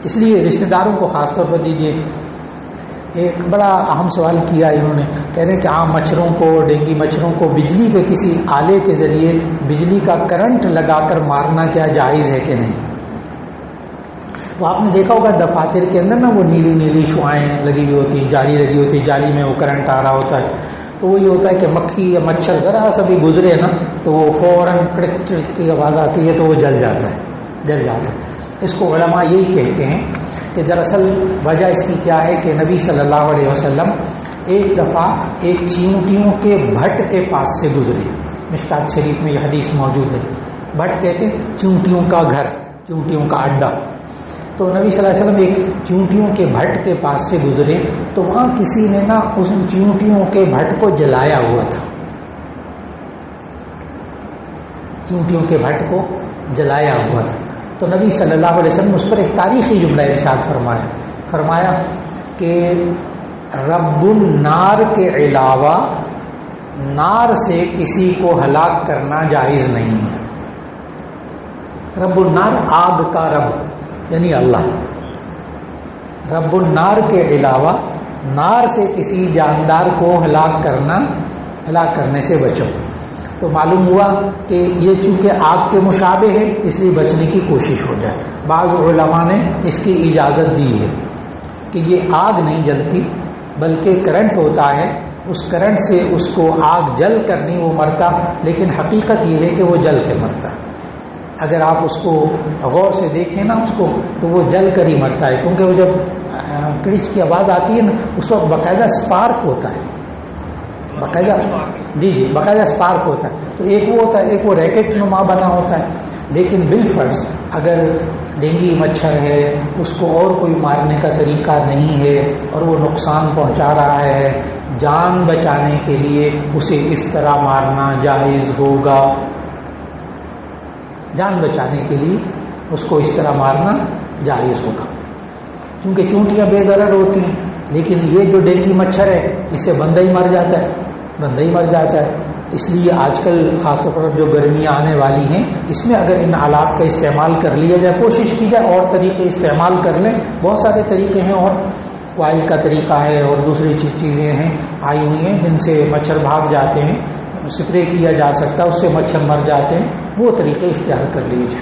اس لیے رشتہ داروں کو خاص طور پر دیجیے. ایک بڑا اہم سوال کیا انہوں نے، کہہ رہے ہیں کہ عام مچھروں کو، ڈینگی مچھروں کو بجلی کے کسی آلے کے ذریعے بجلی کا کرنٹ لگا کر مارنا کیا جائز ہے کہ نہیں؟ وہ آپ نے دیکھا ہوگا دفاتر کے اندر نا وہ نیلی نیلی شعائیں لگی ہوئی ہوتی ہیں، جالی لگی ہوتی ہے، جالی میں وہ کرنٹ آ رہا ہوتا ہے. تو وہ یہ ہوتا ہے کہ مکھی یا مچھر ذرا سا بھی گزرے نا تو وہ فوراً کڑک کی آواز آتی ہے تو وہ جل جاتا ہے. اس کو علماء یہی کہتے ہیں کہ دراصل وجہ اس کی کیا ہے کہ نبی صلی اللہ علیہ وسلم ایک دفعہ ایک چیونٹیوں کے بھٹ کے پاس سے گزرے. مشکات شریف میں یہ حدیث موجود ہے. بھٹ کہتے ہیں چیونٹیوں کا گھر، چیونٹیوں کا اڈا. تو نبی صلی اللہ علیہ وسلم ایک چیونٹیوں کے بھٹ کے پاس سے گزرے تو وہاں کسی نے نا اس چیونٹیوں کے بھٹ کو جلایا ہوا تھا. چیونٹیوں کے بھٹ کو جلایا ہوا تھا. تو نبی صلی اللہ علیہ وسلم اس پر ایک تاریخی جملہ ارشاد فرمایا کہ رب النار کے علاوہ نار سے کسی کو ہلاک کرنا جائز نہیں ہے. رب النار آگ کا رب یعنی اللہ. رب النار کے علاوہ نار سے کسی جاندار کو ہلاک کرنے سے بچو. تو معلوم ہوا کہ یہ چونکہ آگ کے مشابہ ہے اس لیے بچنے کی کوشش ہو جائے. بعض علماء نے اس کی اجازت دی ہے کہ یہ آگ نہیں جلتی بلکہ کرنٹ ہوتا ہے، اس کرنٹ سے اس کو آگ جل کر نہیں وہ مرتا، لیکن حقیقت یہ ہے کہ وہ جل کے مرتا. اگر آپ اس کو غور سے دیکھیں نا اس کو تو وہ جل کر ہی مرتا ہے، کیونکہ وہ جب کرچ کی آواز آتی ہے نا اس وقت باقاعدہ سپارک ہوتا ہے، باقاعدہ سپارک ہوتا ہے. تو ایک وہ ہوتا ہے، ایک وہ ریکٹ نما بنا ہوتا ہے. لیکن بالفرض اگر ڈینگی مچھر ہے، اس کو اور کوئی مارنے کا طریقہ نہیں ہے اور وہ نقصان پہنچا رہا ہے، جان بچانے کے لیے اسے اس طرح مارنا جائز ہوگا. جان بچانے کے لیے اس کو اس طرح مارنا جائز ہوگا، کیونکہ چونٹیاں بے ضرر ہوتی ہیں. لیکن یہ جو ڈینگی مچھر ہے اس سے بندہ ہی مر جاتا ہے. اس لیے آج کل خاص طور پر جو گرمیاں آنے والی ہیں اس میں اگر ان آلات کا استعمال کر لیا جائے، کوشش کی جائے اور طریقے استعمال کر لیں. بہت سارے طریقے ہیں، اور کوائل کا طریقہ ہے اور دوسری چیزیں ہیں آئی ہوئی ہیں جن سے مچھر بھاگ جاتے ہیں. اسپرے کیا جا سکتا ہے، اس سے مچھر مر جاتے ہیں. وہ طریقے اختیار کر لیجیے.